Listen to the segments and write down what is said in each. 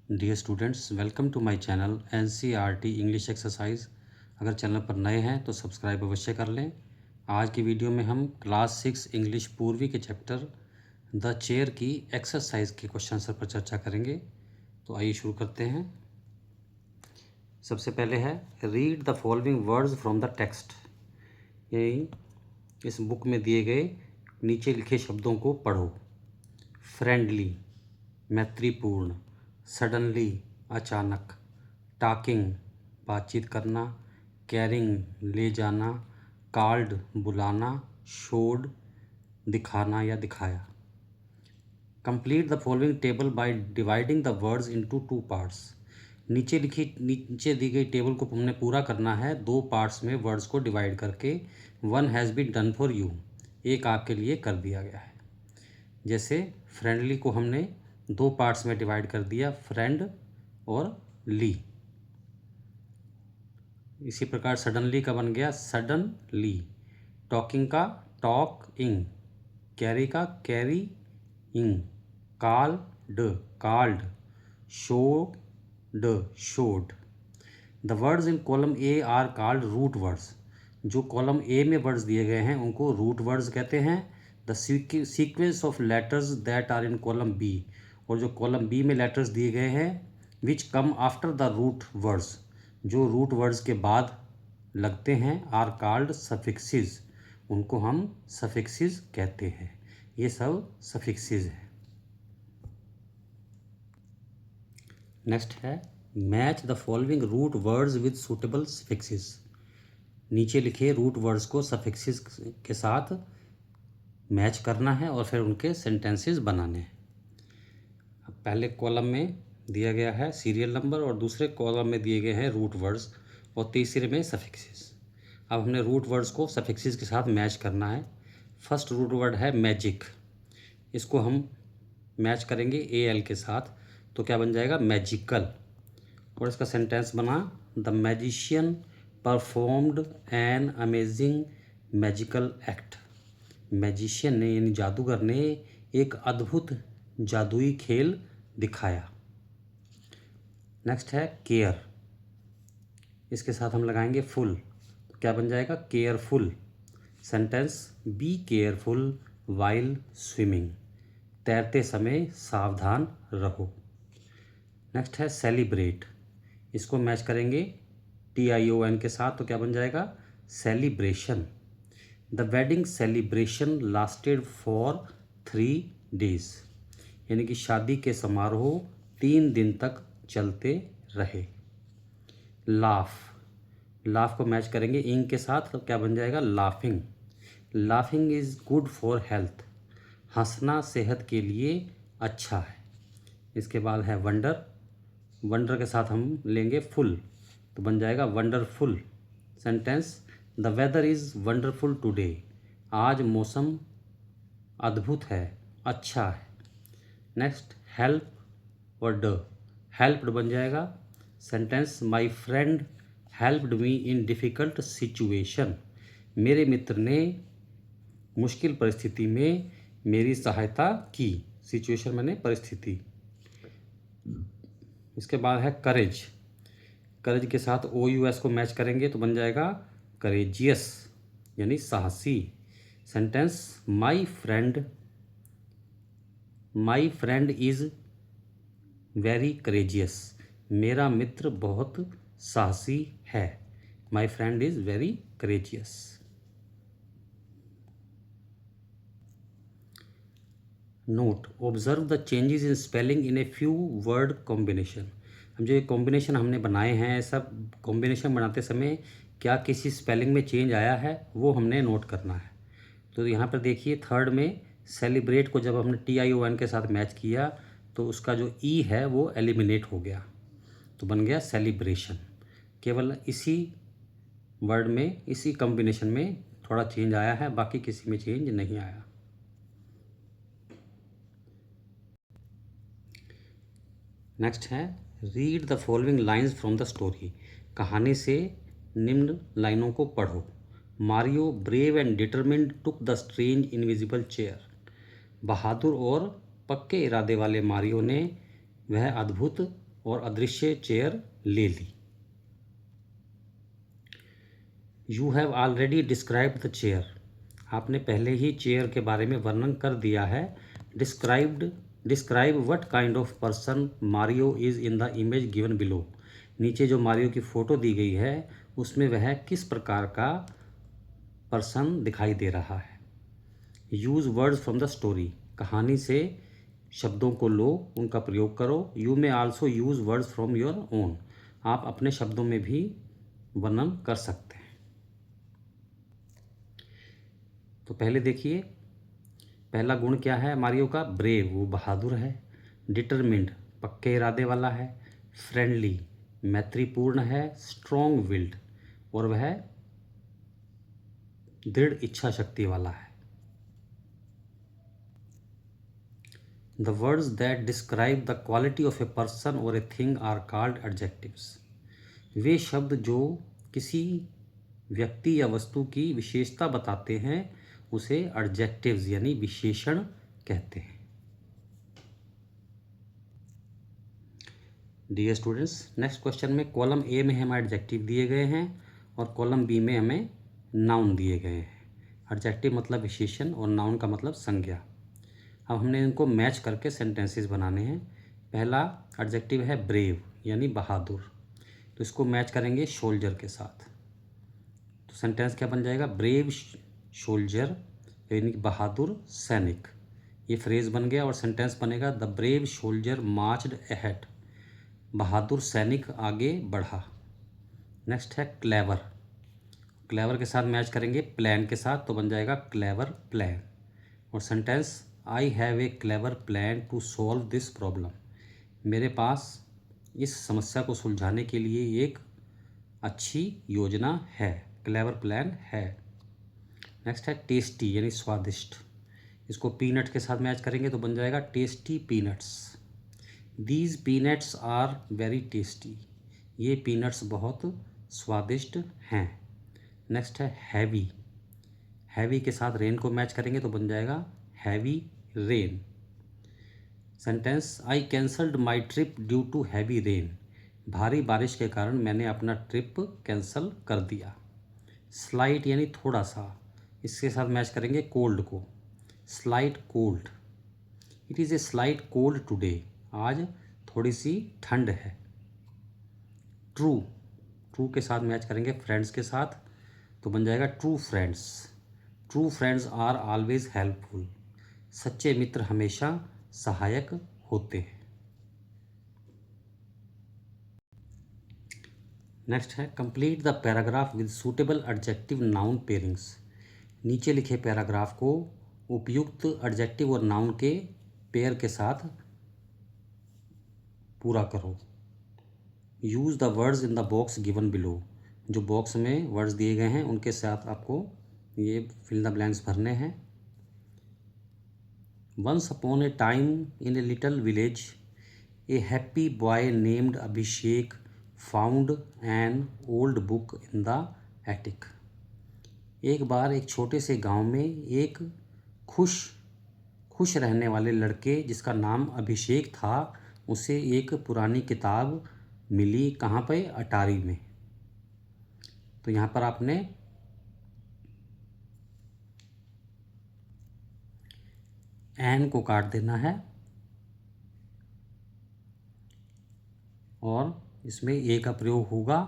Dear students, welcome to my channel NCERT English exercise. अगर channel पर नए हैं तो सब्सक्राइब अवश्य कर लें। आज की वीडियो में हम क्लास 6 इंग्लिश पूर्वी के चैप्टर द चेयर की एक्सरसाइज के क्वेश्चन आंसर पर चर्चा करेंगे। तो आइए शुरू करते हैं। सबसे पहले है read the following words from the text. यही इस बुक में दिए गए नीचे लिखे शब्दों को पढ़ो। फ्रेंडली मैत्रीपूर्ण, सडनली अचानक, टॉकिंग बातचीत करना, कैरिंग ले जाना, कॉल्ड बुलाना, शोड दिखाना या दिखाया। Complete the following table by dividing the words into two parts. नीचे दी गई टेबल को हमने पूरा करना है दो पार्ट्स में वर्ड्स को डिवाइड करके। One has been done for you, एक आपके लिए कर दिया गया है। जैसे फ्रेंडली को हमने दो पार्ट्स में डिवाइड कर दिया, फ्रेंड और ली। इसी प्रकार सडनली का बन गया सडन ली, टॉकिंग का टॉक इंग, कैरी का carry ing, called called, showed showed. The words in column A are called root words. जो कॉलम ए में वर्ड्स दिए गए हैं उनको रूट वर्ड्स कहते हैं। The sequence of letters that are in column B, और जो कॉलम बी में लेटर्स दिए गए हैं which come after the root words, जो रूट वर्ड्स के बाद लगते हैं, आर कॉल्ड सफिक्सेस, उनको हम सफिक्सेस कहते हैं। ये सब सफिक्सेस है। नेक्स्ट है match the following root words with suitable suffixes. नीचे लिखे रूट वर्ड्स को सफिक्सेस के साथ मैच करना है और फिर उनके सेंटेंसेस बनाने हैं। अब पहले कॉलम में दिया गया है सीरियल नंबर और दूसरे कॉलम में दिए गए हैं रूट वर्ड्स और तीसरे में सफिक्सेस। अब हमने रूट वर्ड्स को सफिक्सेस के साथ मैच करना है। फर्स्ट रूट वर्ड है मैजिक, इसको हम मैच करेंगे ए एल के साथ, तो क्या बन जाएगा मैजिकल। और इसका सेंटेंस बना the magician performed an amazing magical act. Magician ने यानी जादूगर ने एक अद्भुत जादुई खेल दिखाया। नेक्स्ट है केयर, इसके साथ हम लगाएंगे फुल, तो क्या बन जाएगा careful. Sentence be careful while swimming, तैरते समय सावधान रहो। नेक्स्ट है सेलिब्रेट, इसको मैच करेंगे TION के साथ, तो क्या बन जाएगा celebration. The wedding celebration lasted for 3 days, यानी कि शादी के समारोह 3 दिन तक चलते रहे। लाफ, लाफ को मैच करेंगे इंग के साथ, तो क्या बन जाएगा laughing. Laughing is good for health, हंसना सेहत के लिए अच्छा है। इसके बाद है वंडर, वंडर के साथ हम लेंगे फुल, तो बन जाएगा wonderful. Sentence the weather is wonderful today, आज मौसम अद्भुत है, अच्छा है। नेक्स्ट हेल्प और ड, हेल्प्ड बन जाएगा। Sentence my friend helped me in difficult situation, मेरे मित्र ने मुश्किल परिस्थिति में मेरी सहायता की। सिचुएशन माने परिस्थिति। इसके बाद है करेज, करेज के साथ OUS को मैच करेंगे तो बन जाएगा करेजियस, यानी साहसी। Sentence my friend is very courageous, मेरा मित्र बहुत साहसी है। माई friend is very courageous. Note observe the changes in spelling in a few word combination. हम जो ये कॉम्बिनेशन हमने बनाए हैं, सब कॉम्बिनेशन बनाते समय क्या किसी स्पेलिंग में चेंज आया है वो हमने नोट करना है। तो यहाँ पर देखिए थर्ड में सेलिब्रेट को जब हमने TION के साथ मैच किया तो उसका जो ई है वो एलिमिनेट हो गया, तो बन गया सेलिब्रेशन। केवल इसी वर्ड में इसी कॉम्बिनेशन में थोड़ा चेंज आया है, बाकी किसी में चेंज नहीं आया। नेक्स्ट है read the following lines from the story. कहानी से निम्न लाइनों को पढ़ो। Mario brave and determined took the strange invisible chair. बहादुर और पक्के इरादे वाले मारियो ने वह अद्भुत और अदृश्य चेयर ले ली। You have already described the chair, आपने पहले ही चेयर के बारे में वर्णन कर दिया है। Describe what kind of person Mario is in the image given below, नीचे जो मारियो की फ़ोटो दी गई है उसमें वह किस प्रकार का पर्सन दिखाई दे रहा है। Use words from the story, कहानी से शब्दों को लो, उनका प्रयोग करो। You may also use words from your own, आप अपने शब्दों में भी वर्णन कर सकते हैं। तो पहले देखिए, पहला गुण क्या है मारियो का, ब्रेव, वो बहादुर है। डिटरमिन्ड, पक्के इरादे वाला है। फ्रेंडली, मैत्रीपूर्ण है। स्ट्रॉन्ग विल्ड, और वह दृढ़ इच्छा शक्ति वाला है। The words that describe the quality of a person और a thing are called adjectives, वे शब्द जो किसी व्यक्ति या वस्तु की विशेषता बताते हैं उसे एडजेक्टिव्स यानी विशेषण कहते हैं। डियर स्टूडेंट्स, नेक्स्ट क्वेश्चन में कॉलम ए में हमें एडजेक्टिव दिए गए हैं और कॉलम बी में हमें नाउन दिए गए हैं। एडजेक्टिव मतलब विशेषण और नाउन का मतलब संज्ञा। अब हमने इनको मैच करके सेंटेंसेस बनाने हैं। पहला एडजेक्टिव है ब्रेव यानी बहादुर, तो इसको मैच करेंगे शोल्जर के साथ। तो सेंटेंस क्या बन जाएगा, ब्रेव शोल्जर यानी बहादुर सैनिक, ये फ्रेज बन गया। और सेंटेंस बनेगा the brave soldier marched ahead, बहादुर सैनिक आगे बढ़ा। नेक्स्ट है क्लेवर, क्लेवर के साथ मैच करेंगे प्लान के साथ, तो बन जाएगा क्लेवर प्लान। और sentence I have a clever plan to solve this problem, मेरे पास इस समस्या को सुलझाने के लिए एक अच्छी योजना है, क्लेवर प्लान है। नेक्स्ट है टेस्टी यानी स्वादिष्ट, इसको पीनट के साथ मैच करेंगे तो बन जाएगा tasty peanuts, these peanuts are very tasty, ये पीनट्स बहुत स्वादिष्ट हैं। नेक्स्ट है हैवी, हैवी के साथ रेन को मैच करेंगे तो बन जाएगा heavy rain. Sentence I cancelled my trip due to heavy rain, भारी बारिश के कारण मैंने अपना ट्रिप कैंसिल कर दिया। स्लाइट यानी थोड़ा सा, इसके साथ मैच करेंगे कोल्ड को, slight cold, it is a slight cold today, आज थोड़ी सी ठंड है। ट्रू, ट्रू के साथ मैच करेंगे फ्रेंड्स के साथ तो बन जाएगा true friends, true friends are always helpful, सच्चे मित्र हमेशा सहायक होते हैं। नेक्स्ट है complete the paragraph with suitable adjective noun pairings, नीचे लिखे पैराग्राफ को उपयुक्त एडजेक्टिव और नाउन के पेयर के साथ पूरा करो। Use the words in the box given below, जो बॉक्स में वर्ड्स दिए गए हैं उनके साथ आपको ये फिल द ब्लैंक्स भरने हैं। Once upon a time in a little village a happy boy named Abhishek found an old book in the attic, एक बार एक छोटे से गांव में एक खुश रहने वाले लड़के जिसका नाम अभिषेक था, उसे एक पुरानी किताब मिली, कहाँ पे, अटारी में। तो यहाँ पर आपने एन को काट देना है और इसमें ए का प्रयोग होगा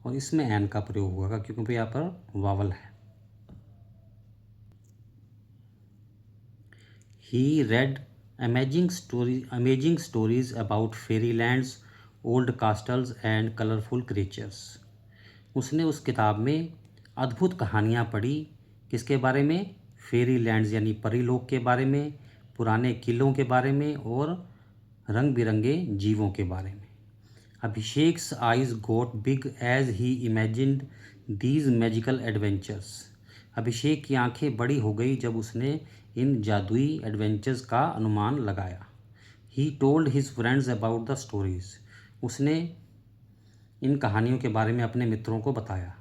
और इसमें एन का प्रयोग होगा क्योंकि यहाँ पर वावल है। He read amazing stories about fairylands, old castles and colorful creatures. उसने उस किताब में अद्भुत कहानियाँ पढ़ी, किसके बारे में, फेरी लैंड्स यानी परीलोक के बारे में, पुराने किलों के बारे में और रंग बिरंगे जीवों के बारे में। Abhishek's eyes got big as he imagined these magical adventures, Abhishek की आंखें बड़ी हो गई जब उसने इन जादुई एडवेंचर्स का अनुमान लगाया। He told his friends about the stories, उसने इन कहानियों के बारे में अपने मित्रों को बताया।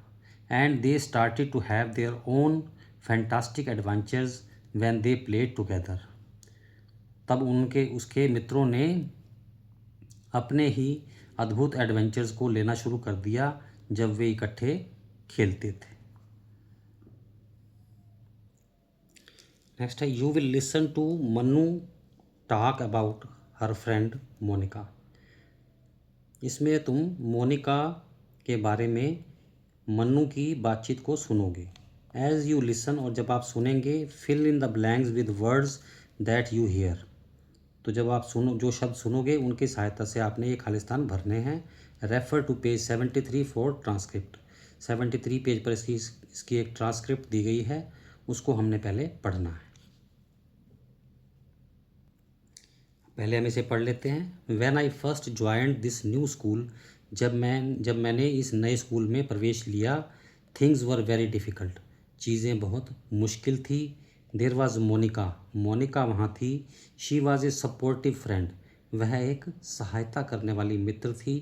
And they started to have their own fantastic adventures when they played together, तब उसके मित्रों ने अपने ही अद्भुत एडवेंचर्स को लेना शुरू कर दिया जब वे इकट्ठे खेलते थे। नेक्स्ट है you will listen to Mannu talk about her friend Monica. इसमें तुम मोनिका के बारे में मन्नू की बातचीत को सुनोगे। एज यू लिसन, और जब आप सुनेंगे, fill in the blanks with words that you hear. तो जब आप जो शब्द सुनोगे उनकी सहायता से आपने ये खालिस्तान भरने हैं। Refer to page 73 for transcript. 73 page पर इसकी एक ट्रांसक्रिप्ट दी गई है, उसको हमने पहले पढ़ना है। पहले हम इसे पढ़ लेते हैं। When I first joined this new school, जब मैंने इस नए स्कूल में प्रवेश लिया, थिंग्स वर वेरी डिफ़िकल्ट, चीज़ें बहुत मुश्किल थी। देर वॉज मोनिका वहाँ थी। She was a supportive friend, वह एक सहायता करने वाली मित्र थी।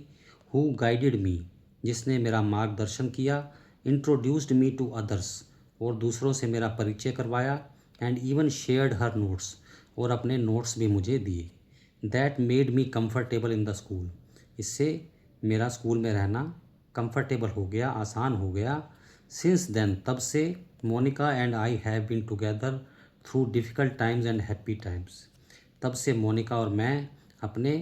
हु गाइडेड मी, जिसने मेरा मार्गदर्शन किया। इंट्रोड्यूस्ड मी टू अदर्स, और दूसरों से मेरा परिचय करवाया। And even shared her notes, और अपने नोट्स भी मुझे दिए। That made me comfortable in the school, इससे मेरा स्कूल में रहना कंफर्टेबल हो गया, आसान हो गया। सिंस देन, तब से, Monica and I have been together through difficult times and happy times. तब से मोनिका और मैं अपने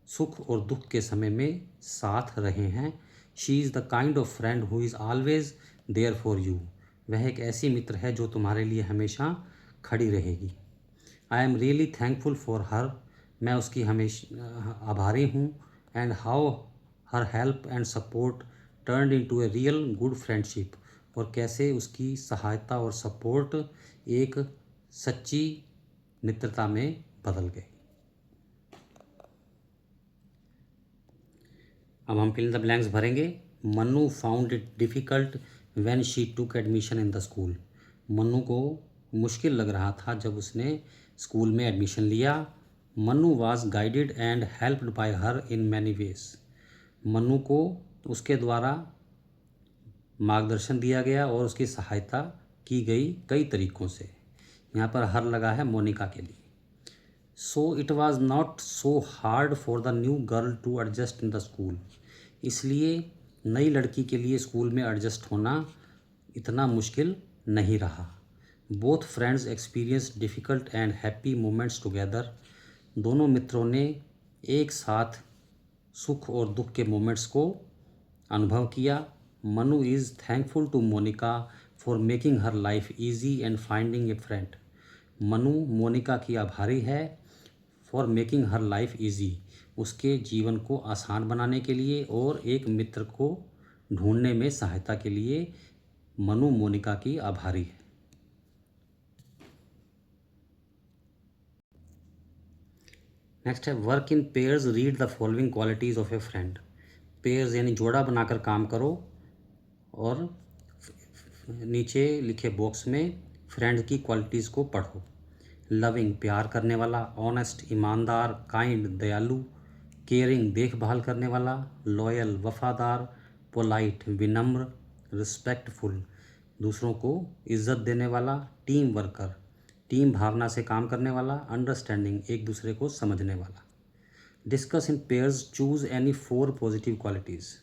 सुख और दुख के समय में साथ रहे हैं। She is the kind of friend who is always there for you, वह एक ऐसी मित्र है जो तुम्हारे लिए हमेशा खड़ी रहेगी। I am really thankful for her, मैं उसकी हमेशा आभारी हूँ। And how her help and support turned into a real good friendship, और कैसे उसकी सहायता और सपोर्ट एक सच्ची मित्रता में बदल गई। अब हम फिल इन द ब्लैंक्स भरेंगे। Mannu found it difficult when she took admission in the school. Mannu को मुश्किल लग रहा था जब उसने स्कूल में एडमिशन लिया। Mannu was guided and helped bye her in many ways, Mannu को उसके द्वारा मार्गदर्शन दिया गया और उसकी सहायता की गई कई तरीक़ों से। यहाँ पर हर लगा है मोनिका के लिए। So it was not so hard for the new girl to adjust in the school, इसलिए नई लड़की के लिए स्कूल में एडजस्ट होना इतना मुश्किल नहीं रहा। Both friends experience difficult and happy moments together, दोनों मित्रों ने एक साथ सुख और दुख के मोमेंट्स को अनुभव किया। Manu is thankful to Monica for making her life easy and finding a friend. Manu Monica की आभारी है for making her life easy, उसके जीवन को आसान बनाने के लिए और एक मित्र को ढूंढने में सहायता के लिए मनु मोनिका की आभारी है। नेक्स्ट है work in pairs, read the following qualities of A friend. Pairs यानी जोड़ा बनाकर काम करो और नीचे लिखे बॉक्स में फ्रेंड की क्वालिटीज़ को पढ़ो। लविंग प्यार करने वाला, ऑनेस्ट ईमानदार, काइंड दयालु, केयरिंग देखभाल करने वाला, लॉयल वफादार, पोलाइट विनम्र, रिस्पेक्टफुल दूसरों को इज्जत देने वाला, टीम वर्कर टीम भावना से काम करने वाला, अंडरस्टैंडिंग एक दूसरे को समझने वाला। Discuss in pairs, choose any 4 positive qualities.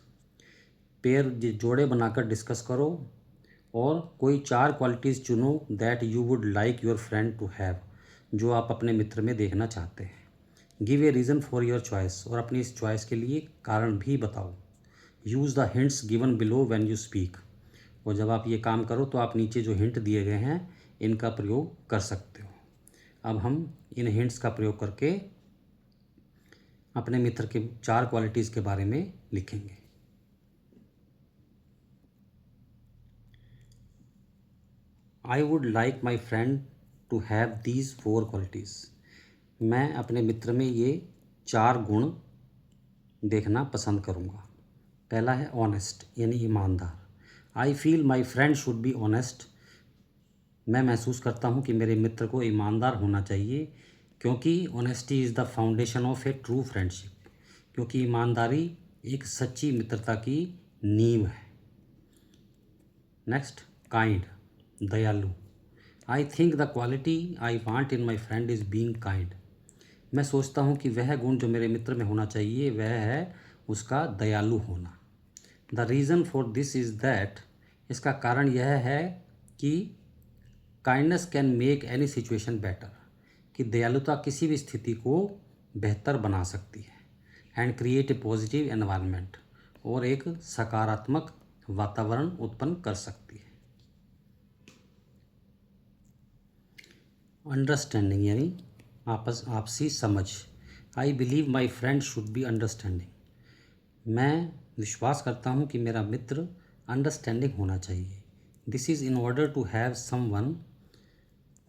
Pair जोड़े बनाकर डिस्कस करो और कोई 4 क्वालिटीज़ चुनो that you would like your friend to have, जो आप अपने मित्र में देखना चाहते हैं। Give a reason for your choice, और अपनी इस चॉइस के लिए कारण भी बताओ। Use the hints given below when you speak, और जब आप ये काम करो तो आप नीचे जो हिंट दिए गए हैं इनका प्रयोग कर सकते हो। अब हम इन हिंट्स का प्रयोग करके अपने मित्र के 4 क्वालिटीज़ के बारे में लिखेंगे। I would like my friend to have these 4 qualities. मैं अपने मित्र में ये 4 गुण देखना पसंद करूँगा। पहला है ऑनेस्ट यानी ईमानदार। I feel my friend should be honest, मैं महसूस करता हूँ कि मेरे मित्र को ईमानदार होना चाहिए, क्योंकि honesty is the foundation of A true friendship, क्योंकि ईमानदारी एक सच्ची मित्रता की नींव है। नेक्स्ट, काइंड दयालु। I think the quality I want in my friend is being kind, मैं सोचता हूँ कि वह गुण जो मेरे मित्र में होना चाहिए वह है उसका दयालु होना। The reason for this is that, इसका कारण यह है कि kindness can make any situation better, कि दयालुता किसी भी स्थिति को बेहतर बना सकती है। And create a positive environment, और एक सकारात्मक वातावरण उत्पन्न कर सकती है। अंडरस्टैंडिंग यानी आपसी समझ। I believe my friend should be understanding, मैं विश्वास करता हूँ कि मेरा मित्र अंडरस्टैंडिंग होना चाहिए। This is in order to have someone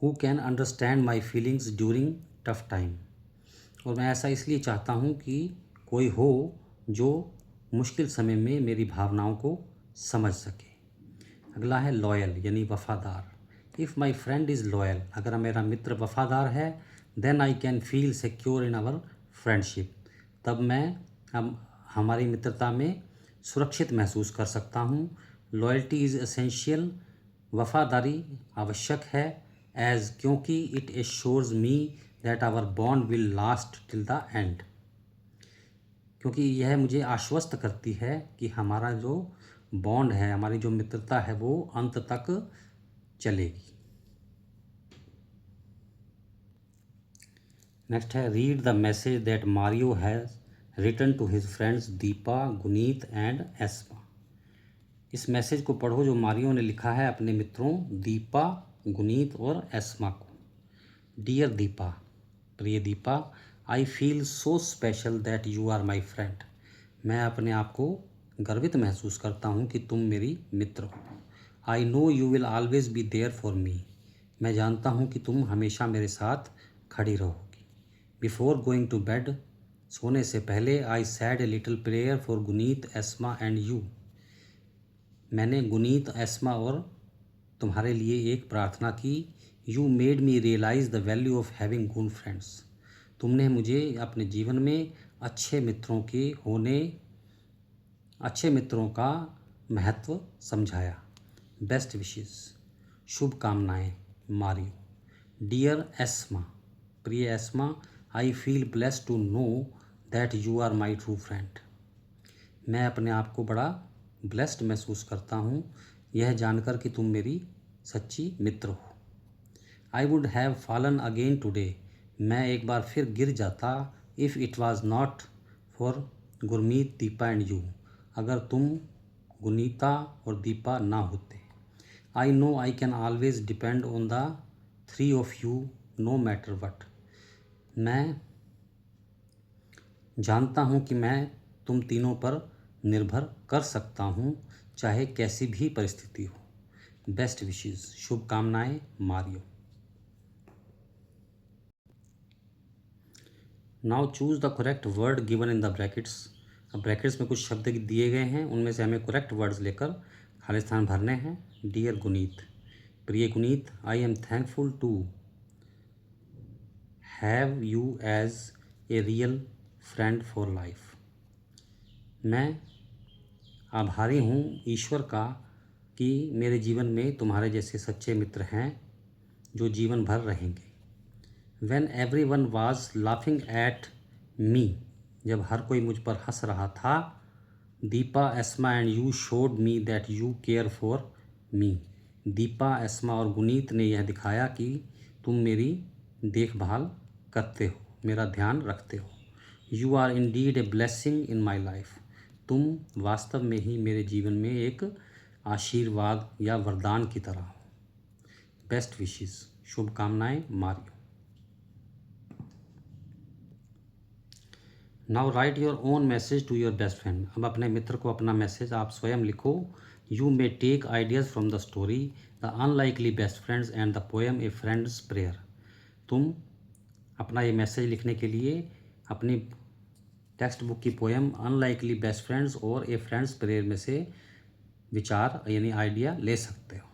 who can understand my feelings during tough time, और मैं ऐसा इसलिए चाहता हूँ कि कोई हो जो मुश्किल समय में मेरी भावनाओं को समझ सके। अगला है लॉयल यानी वफ़ादार। If my friend is loyal, अगर मेरा मित्र वफ़ादार है, then I can feel secure in our friendship, तब हम हमारी मित्रता में सुरक्षित महसूस कर सकता हूँ। लॉयल्टी इज़ एसेंशियल, वफ़ादारी आवश्यक है, एज क्योंकि it assures me that our bond will last till the end, क्योंकि यह मुझे आश्वस्त करती है कि हमारा जो बॉन्ड है, हमारी जो मित्रता है, वो अंत तक चलेगी। नेक्स्ट है read the message that Mario has written to his friends Deepa, Guneet and Esma. इस मैसेज को पढ़ो जो मारियो ने लिखा है अपने मित्रों दीपा, गुनीत और एस्मा को। डियर दीपा, प्रिय Deepa, I feel so special that you are my friend, मैं अपने आप को गर्वित महसूस करता हूँ कि तुम मेरी मित्र हो। I know you will always be there for me, मैं जानता हूँ कि तुम हमेशा मेरे साथ खड़ी रहोगी। बिफोर गोइंग टू बेड, सोने से पहले, I said a little prayer for Guneet, Esma and you, मैंने गुनीत, एस्मा और तुम्हारे लिए एक प्रार्थना की। You made me realise the value of having good friends, तुमने मुझे अपने जीवन में अच्छे मित्रों का महत्व समझाया। बेस्ट विशेस, शुभकामनाएँ मारियो। डियर एस्मा, प्रिय Esma, I feel blessed to know that you are my true friend, मैं अपने आप को बड़ा ब्लेस्ड महसूस करता हूँ यह जानकर कि तुम मेरी सच्ची मित्र हो। I would have fallen again today, मैं एक बार फिर गिर जाता, if it was not for Gurmeet, Deepa and you, अगर तुम, गुनीता और दीपा ना होते। I know I can always depend on the three of you know matter what, मैं जानता हूँ कि मैं तुम तीनों पर निर्भर कर सकता हूँ चाहे कैसी भी परिस्थिति हो। बेस्ट विशेस, शुभकामनाएँ Mario. Now choose the correct word given in the brackets. अब ब्रैकेट्स में कुछ शब्द दिए गए हैं, उनमें से हमें करेक्ट वर्ड्स लेकर खाली स्थान भरने हैं। डियर गुनीत, प्रिय Guneet, I am thankful to have you as a real friend for life, मैं आभारी हूँ ईश्वर का कि मेरे जीवन में तुम्हारे जैसे सच्चे मित्र हैं जो जीवन भर रहेंगे। When everyone was laughing at me, जब हर कोई मुझ पर हंस रहा था, Deepa, ESMA and you showed me that you care for me, Deepa, ESMA और गुनीत ने यह दिखाया कि तुम मेरी देखभाल करते हो, मेरा ध्यान रखते हो। You are indeed a blessing in my life, तुम वास्तव में ही मेरे जीवन में एक आशीर्वाद या वरदान की तरह हो। बेस्ट विशेस, शुभकामनाएँ Mario. Now write your own message to your best friend, अब अपने मित्र को अपना मैसेज आप स्वयं लिखो। You may take ideas from the story the unlikely best friends and the poem a friend's prayer, तुम अपना ये मैसेज लिखने के लिए अपनी टेक्स्ट बुक की पोएम अनलाइकली बेस्ट फ्रेंड्स और ए फ्रेंड्स प्रेयर में से विचार यानी आइडिया ले सकते हो।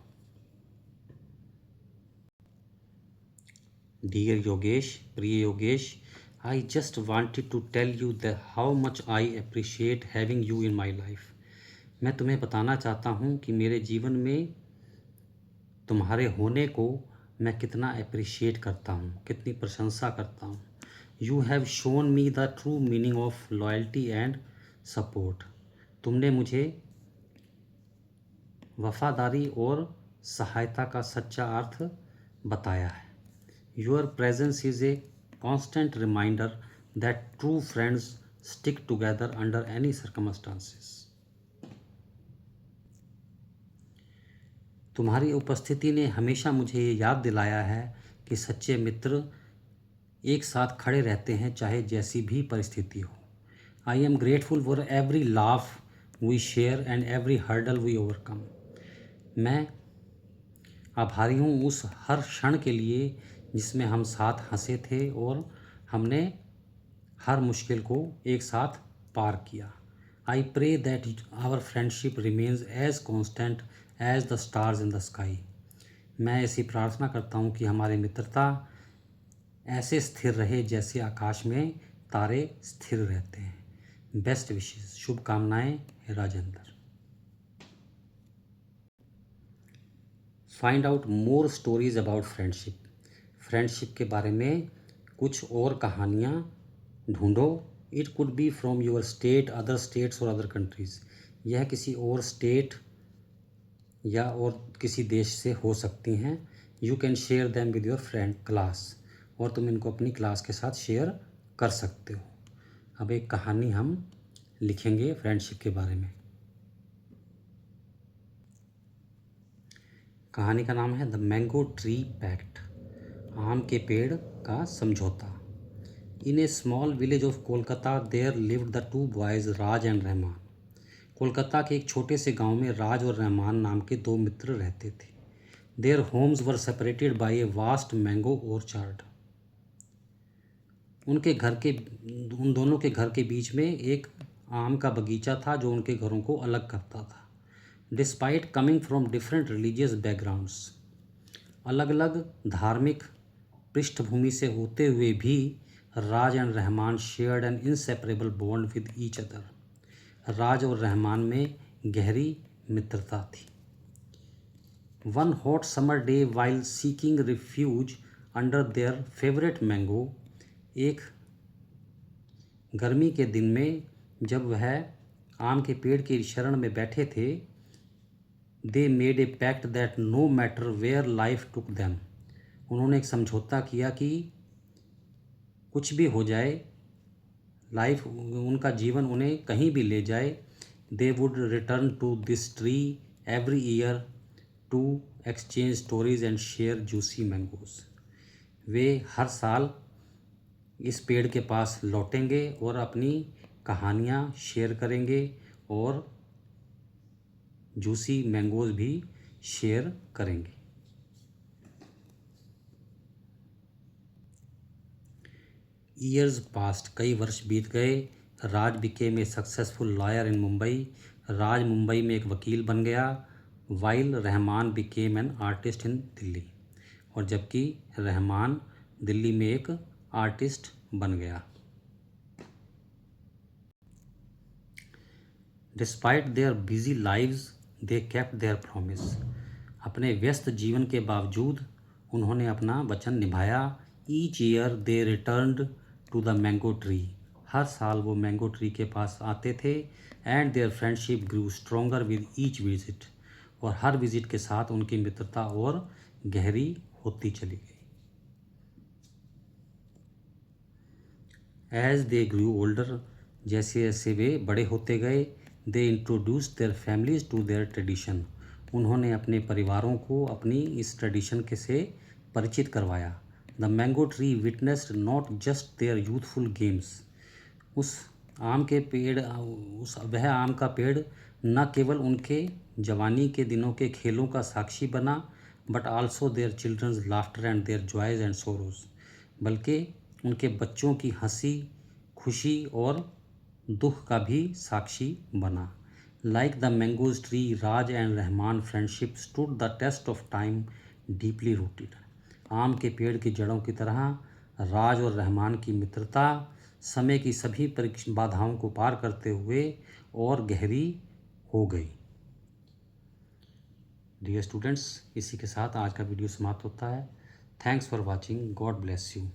डियर योगेश, प्रिय Yogesh, I just wanted to tell you that how much I appreciate having you in my life, मैं तुम्हें बताना चाहता हूँ कि मेरे जीवन में तुम्हारे होने को मैं कितना अप्रिशिएट करता हूँ, कितनी प्रशंसा करता हूँ। You have shown me the true meaning of loyalty and support. तुमने मुझे वफादारी और सहायता का सच्चा अर्थ बताया है। Your presence is a constant reminder that true friends stick together under any circumstances. तुम्हारी उपस्थिति ने हमेशा मुझे ये याद दिलाया है कि सच्चे मित्र एक साथ खड़े रहते हैं, चाहे जैसी भी परिस्थिति हो। I am grateful for every laugh we share and every hurdle we overcome. मैं आभारी हूँ उस हर क्षण के लिए जिसमें हम साथ हंसे थे और हमने हर मुश्किल को एक साथ पार किया। I pray that our friendship remains as constant as the stars in the sky. मैं ऐसी प्रार्थना करता हूँ कि हमारी मित्रता ऐसे स्थिर रहे जैसे आकाश में तारे स्थिर रहते हैं। बेस्ट विशेस, शुभकामनाएं, Rajendra. Find out more stories about friendship. Friendship के बारे में कुछ और कहानियाँ ढूंढो। It could be from your state, other states और अदर कंट्रीज़। यह किसी और स्टेट या और किसी देश से हो सकती हैं। You can share them with your friend class, और तुम इनको अपनी क्लास के साथ शेयर कर सकते हो। अब एक कहानी हम लिखेंगे फ्रेंडशिप के बारे में। कहानी का नाम है द मैंगो ट्री पैक्ट, आम के पेड़ का समझौता। In a small village of Kolkata there lived the two boys Raj and Rahman. Kolkata के एक छोटे से गांव में राज और रहमान नाम के दो मित्र रहते थे। Their homes were separated by a vast mango orchard. उन दोनों के घर के बीच में एक आम का बगीचा था जो उनके घरों को अलग करता था। Despite coming from different religious backgrounds, अलग अलग धार्मिक पृष्ठभूमि से होते हुए भी Raj and Rahman shared an inseparable bond with each other. Raj और रहमान में गहरी मित्रता थी। One hot summer day while seeking refuge under their favourite mango, एक गर्मी के दिन में जब वह आम के पेड़ की शरण में बैठे थे, they made a pact that no matter where life took them. उन्होंने एक समझौता किया कि कुछ भी हो जाए, लाइफ उनका जीवन उन्हें कहीं भी ले जाए, they would return to this tree every year to exchange stories and share juicy mangoes. वे हर साल इस पेड़ के पास लौटेंगे और अपनी कहानियाँ शेयर करेंगे और जूसी मैंगोज भी शेयर करेंगे। ईयर्स पास्ट, कई वर्ष बीत गए। Raj became a successful lawyer in Mumbai. Raj Mumbai में एक वकील बन गया। While Rahman became an artist in Delhi, और जबकि रहमान दिल्ली में एक आर्टिस्ट बन गया। Despite their busy lives they kept their promise. अपने व्यस्त जीवन के बावजूद उन्होंने अपना वचन निभाया। Each year they returned to the mango tree. हर साल वो मैंगो ट्री के पास आते थे। And their friendship grew stronger with each visit, और हर विजिट के साथ उनकी मित्रता और गहरी होती चली गई। एज दे ग्रू ओल्डर, जैसे जैसे वे बड़े होते गए, they introduce their families to their tradition. उन्होंने अपने परिवारों को अपनी इस ट्रेडिशन के से परिचित करवाया। The mango tree witnessed not just their youthful games. उस आम के पेड़ वह आम का पेड़ न केवल उनके जवानी के दिनों के खेलों का साक्षी बना, but also their children's laughter and their joys and sorrows, बल्कि उनके बच्चों की हंसी, खुशी और दुख का भी साक्षी बना। Like the mangoes tree, Raj and Rahman friendship stood the test of time, deeply rooted. आम के पेड़ की जड़ों की तरह राज और रहमान की मित्रता समय की सभी बाधाओं को पार करते हुए और गहरी हो गई। डियर स्टूडेंट्स, इसी के साथ आज का वीडियो समाप्त होता है। Thanks for watching. God bless you.